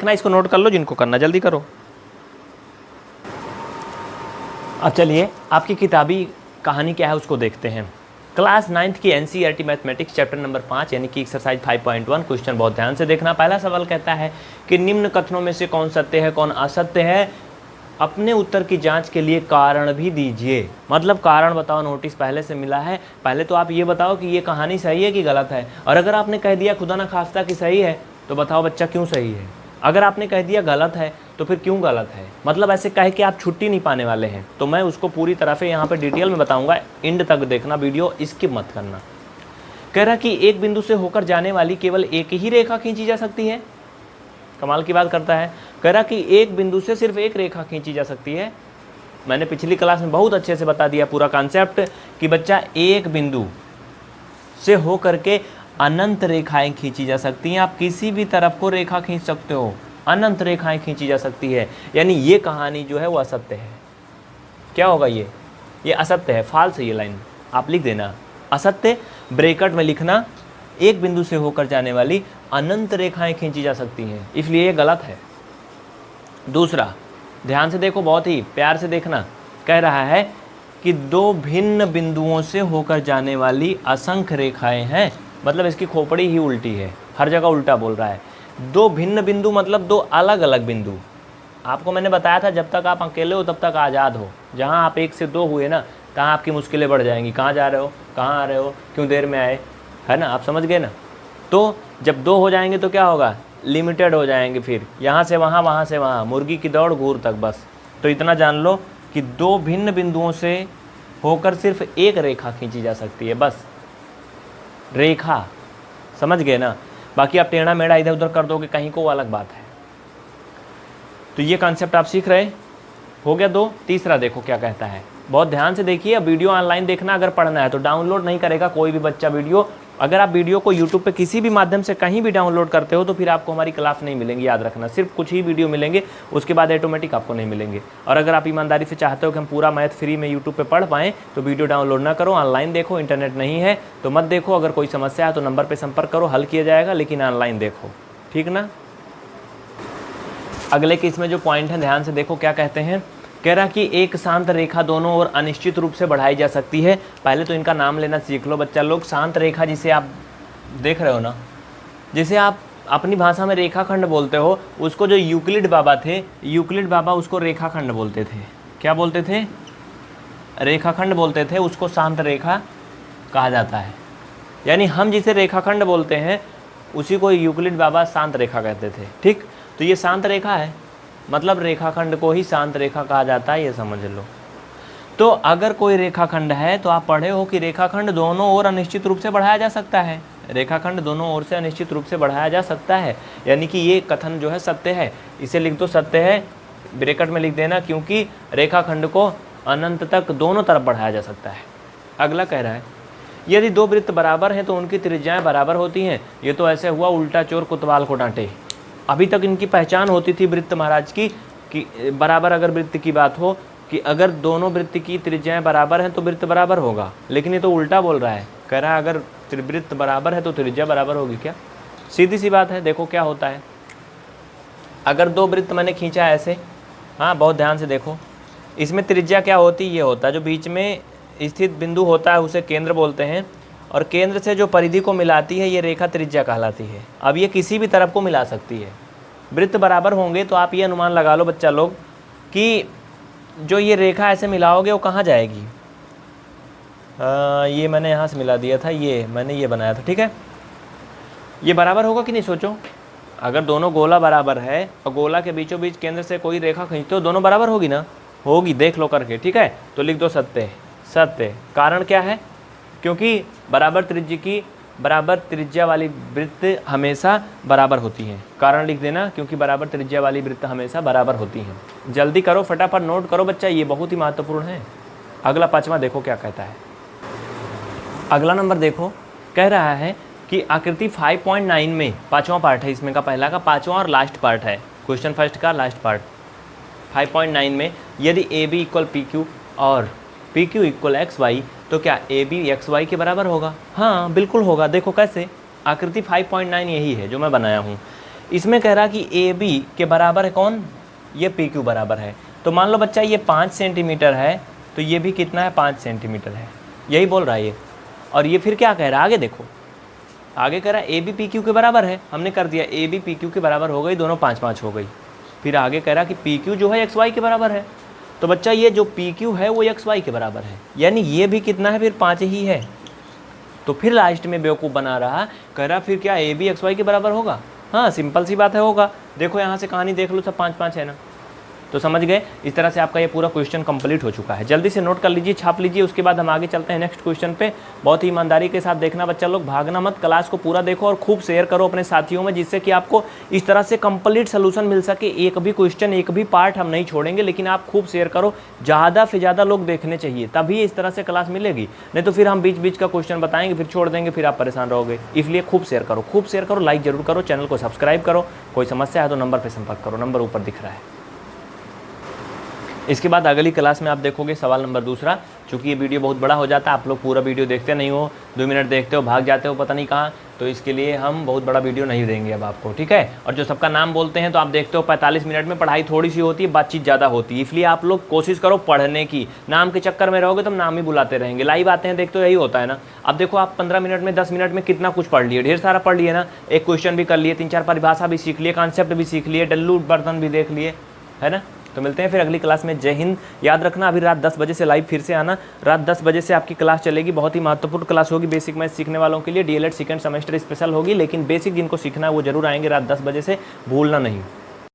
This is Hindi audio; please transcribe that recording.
देखना, इसको नोट कर लो जिनको करना, जल्दी करो। अब चलिए आपकी किताबी कहानी क्या है उसको देखते हैं। क्लास 9th की NCERT मैथमेटिक्स चैप्टर नंबर 5 यानी कि एक्सरसाइज 5.1 क्वेश्चन बहुत ध्यान से देखना। पहला सवाल कहता है कि निम्न कथनों में से कौन सत्य है कौन असत्य है, अपने उत्तर की जांच के लिए कारण भी दीजिए। मतलब कारण बताओ, नोटिस पहले से मिला है, पहले तो आप ये बताओ कि ये कहानी सही है कि गलत है, और अगर आपने कह दिया खुदा न खास्ता कि सही है तो बताओ बच्चा क्यों सही है, अगर आपने कह दिया गलत है तो फिर क्यों गलत है। मतलब ऐसे कहे कि आप छुट्टी नहीं पाने वाले हैं, तो मैं उसको पूरी तरह से यहाँ पे डिटेल में बताऊंगा, एंड तक देखना वीडियो, स्किप मत करना। कह रहा कि एक बिंदु से होकर जाने वाली केवल एक ही रेखा खींची जा सकती है। कमाल की बात करता है, कह रहा कि एक बिंदु से सिर्फ एक रेखा खींची जा सकती है। मैंने पिछली क्लास में बहुत अच्छे से बता दिया पूरा कॉन्सेप्ट कि बच्चा एक बिंदु से होकर के अनंत रेखाएं खींची जा सकती हैं। आप किसी भी तरफ को रेखा खींच सकते हो, अनंत रेखाएं खींची जा सकती है। यानी ये कहानी जो है वो असत्य है। क्या होगा ये असत्य है, फाल्स है। ये लाइन आप लिख देना, असत्य ब्रैकेट में लिखना, एक बिंदु से होकर जाने वाली अनंत रेखाएं खींची जा सकती हैं, इसलिए ये गलत है। दूसरा ध्यान से देखो, बहुत ही प्यार से देखना, कह रहा है कि दो भिन्न बिंदुओं से होकर जाने वाली असंख्य रेखाएं हैं। मतलब इसकी खोपड़ी ही उल्टी है, हर जगह उल्टा बोल रहा है। दो भिन्न बिंदु मतलब दो अलग अलग बिंदु। आपको मैंने बताया था जब तक आप अकेले हो तब तक आज़ाद हो, जहाँ आप 1 से 2 हुए ना तहाँ आपकी मुश्किलें बढ़ जाएंगी। कहाँ जा रहे हो, कहाँ आ रहे हो, क्यों देर में आए, है ना, आप समझ गए ना। तो जब 2 हो जाएंगे तो क्या होगा, लिमिटेड हो जाएंगे, फिर यहाँ से वहाँ, वहाँ से वहाँ, मुर्गी की दौड़ घूर तक बस। तो इतना जान लो कि दो भिन्न बिंदुओं से होकर सिर्फ एक रेखा खींची जा सकती है, बस रेखा, समझ गए ना। बाकी आप टेढ़ा मेढ़ा इधर उधर कर दोगे कहीं को, वो अलग बात है। तो ये कॉन्सेप्ट आप सीख रहे हो गया 2। तीसरा देखो क्या कहता है, बहुत ध्यान से देखिए। अब वीडियो ऑनलाइन देखना, अगर पढ़ना है तो डाउनलोड नहीं करेगा कोई भी बच्चा वीडियो। अगर आप वीडियो को यूट्यूब पे किसी भी माध्यम से कहीं भी डाउनलोड करते हो तो फिर आपको हमारी क्लास नहीं मिलेंगी, याद रखना। सिर्फ कुछ ही वीडियो मिलेंगे, उसके बाद ऑटोमेटिक आपको नहीं मिलेंगे। और अगर आप ईमानदारी से चाहते हो कि हम पूरा मैथ फ्री में यूट्यूब पे पढ़ पाएँ तो वीडियो डाउनलोड ना करो, ऑनलाइन देखो। इंटरनेट नहीं है तो मत देखो। अगर कोई समस्या है तो नंबर पर संपर्क करो, हल किया जाएगा, लेकिन ऑनलाइन देखो, ठीक ना। अगले के इसमें जो पॉइंट है ध्यान से देखो क्या कहते हैं। कह रहा कि एक शांत रेखा दोनों ओर अनिश्चित रूप से बढ़ाई जा सकती है। पहले तो इनका नाम लेना सीख लो बच्चा लोग। शांत रेखा जिसे आप देख रहे हो ना, जिसे आप अपनी भाषा में रेखाखंड बोलते हो, उसको जो यूक्लिड बाबा थे, यूक्लिड बाबा उसको रेखाखंड बोलते थे। क्या बोलते थे, रेखाखंड बोलते थे, उसको शांत रेखा कहा जाता है। यानी हम जिसे रेखाखंड बोलते हैं उसी को यूक्लिड बाबा शांत रेखा कहते थे, ठीक। तो ये शांत रेखा है, मतलब रेखाखंड को ही शांत रेखा कहा जाता है, ये समझ लो। तो अगर कोई रेखाखंड है तो आप पढ़े हो कि रेखाखंड दोनों ओर अनिश्चित रूप से बढ़ाया जा सकता है। रेखाखंड दोनों ओर से अनिश्चित रूप से बढ़ाया जा सकता है, यानी कि ये कथन जो है सत्य है। इसे लिख दो सत्य है, ब्रैकेट में लिख देना, क्योंकि रेखाखंड को अनंत तक दोनों तरफ बढ़ाया जा सकता है। अगला कह रहा है यदि दो वृत्त बराबर हैं तो उनकी त्रिज्याएं बराबर होती हैं। ये तो ऐसे हुआ उल्टा चोर कोतवाल को डांटे। अभी तक इनकी पहचान होती थी वृत्त महाराज की कि बराबर अगर वृत्त की बात हो कि अगर दोनों वृत्त की त्रिज्याएं बराबर हैं तो वृत्त बराबर होगा, लेकिन ये तो उल्टा बोल रहा है। कह रहा है अगर वृत्त बराबर है तो त्रिज्या बराबर होगी क्या। सीधी सी बात है, देखो क्या होता है। अगर दो वृत्त मैंने खींचा है ऐसे, हाँ बहुत ध्यान से देखो, इसमें त्रिज्या क्या होती है, ये होता है जो बीच में स्थित बिंदु होता है उसे केंद्र बोलते हैं, और केंद्र से जो परिधि को मिलाती है ये रेखा त्रिज्या कहलाती है। अब ये किसी भी तरफ को मिला सकती है। वृत्त बराबर होंगे तो आप ये अनुमान लगा लो बच्चा लोग कि जो ये रेखा ऐसे मिलाओगे वो कहाँ जाएगी। ये मैंने यहाँ से मिला दिया था, ये मैंने ये बनाया था, ठीक है। ये बराबर होगा कि नहीं सोचो। अगर दोनों गोला बराबर है और गोला के बीचों बीच केंद्र से कोई रेखा खींचते हो, दोनों बराबर होगी ना, होगी, देख लो करके, ठीक है। तो लिख दो सत्य। सत्य कारण क्या है, क्योंकि बराबर त्रिज्या वाली वृत्त हमेशा बराबर होती हैं। कारण लिख देना, क्योंकि बराबर त्रिज्या वाली वृत्त हमेशा बराबर होती हैं। जल्दी करो, फटाफट नोट करो बच्चा, ये बहुत ही महत्वपूर्ण है। अगला 5वां देखो क्या कहता है। अगला नंबर देखो, कह रहा है कि आकृति 5.9 में 5वां पार्ट है इसमें का, पहला का 5वां और लास्ट पार्ट है, क्वेश्चन फर्स्ट का लास्ट पार्ट। 5.9 में यदि A B equal P Q और P Q equal X Y तो क्या ए बी एक्स वाई के बराबर होगा। हाँ बिल्कुल होगा। देखो कैसे, आकृति 5.9 यही है जो मैं बनाया हूँ। इसमें कह रहा कि ए बी के बराबर है कौन, ये पी क्यू बराबर है। तो मान लो बच्चा ये 5 सेंटीमीटर है, तो ये भी कितना है, 5 सेंटीमीटर है, यही बोल रहा है ये। और ये फिर क्या कह रहा है, आगे देखो, आगे कह रहा है ए बी पी क्यू के बराबर है, हमने कर दिया ए बी पी क्यू के बराबर हो गई, दोनों 5-5 हो गई। फिर आगे कह रहा कि पी क्यू जो है एक्स वाई के बराबर है। तो बच्चा ये जो पी क्यू है वो एक्स वाई के बराबर है, यानी ये भी कितना है, फिर 5 ही है। तो फिर लास्ट में बेवकूफ़ बना रहा, कह रहा फिर क्या ए बी एक्स वाई के बराबर होगा। हाँ सिंपल सी बात है, होगा। देखो यहाँ से कहानी देख लो, सब 5-5 है ना, तो समझ गए। इस तरह से आपका ये पूरा क्वेश्चन कंप्लीट हो चुका है। जल्दी से नोट कर लीजिए, छाप लीजिए, उसके बाद हम आगे चलते हैं नेक्स्ट क्वेश्चन पे। बहुत ही ईमानदारी के साथ देखना बच्चा लोग, भागना मत, क्लास को पूरा देखो और खूब शेयर करो अपने साथियों में, जिससे कि आपको इस तरह से कंप्लीट सोल्यूशन मिल सके। एक भी क्वेश्चन, एक भी पार्ट हम नहीं छोड़ेंगे, लेकिन आप खूब शेयर करो, ज़्यादा से ज़्यादा लोग देखने चाहिए, तभी इस तरह से क्लास मिलेगी। नहीं तो फिर हम बीच बीच का क्वेश्चन बताएंगे, फिर छोड़ देंगे, फिर आप परेशान रहोगे। इसलिए खूब शेयर करो, खूब शेयर करो, लाइक जरूर करो, चैनल को सब्सक्राइब करो। कोई समस्या है तो नंबर पर संपर्क करो, नंबर ऊपर दिख रहा है। इसके बाद अगली क्लास में आप देखोगे सवाल नंबर 2। चूँकि ये वीडियो बहुत बड़ा हो जाता है, आप लोग पूरा वीडियो देखते नहीं हो, 2 मिनट देखते हो, भाग जाते हो पता नहीं कहाँ, तो इसके लिए हम बहुत बड़ा वीडियो नहीं देंगे अब आपको, ठीक है। और जो सबका नाम बोलते हैं तो आप देखते हो 45 मिनट में पढ़ाई थोड़ी सी होती है, बातचीत ज़्यादा होती है, इसलिए आप लोग कोशिश करो पढ़ने की। नाम के चक्कर में रहोगे तो हम नाम ही बुलाते रहेंगे। लाइव आते हैं देखते हो, यही होता है ना। अब देखो आप 15 मिनट में 10 मिनट में कितना कुछ पढ़ लिए, ढेर सारा पढ़ लिए ना, एक क्वेश्चन भी कर लिए, 3-4 परिभाषा भी सीख लिए, कॉन्सेप्ट भी सीख लिए, डल्लू बर्तन भी देख लिए, है ना। तो मिलते हैं फिर अगली क्लास में। जय हिंद। याद रखना अभी रात 10 बजे से लाइव फिर से आना, रात 10 बजे से आपकी क्लास चलेगी। बहुत ही महत्वपूर्ण क्लास होगी, बेसिक मैथ सीखने वालों के लिए। डीएलएड सेकंड सेमेस्टर स्पेशल होगी, लेकिन बेसिक जिनको सीखना है वो जरूर आएंगे रात 10 बजे से, भूलना नहीं।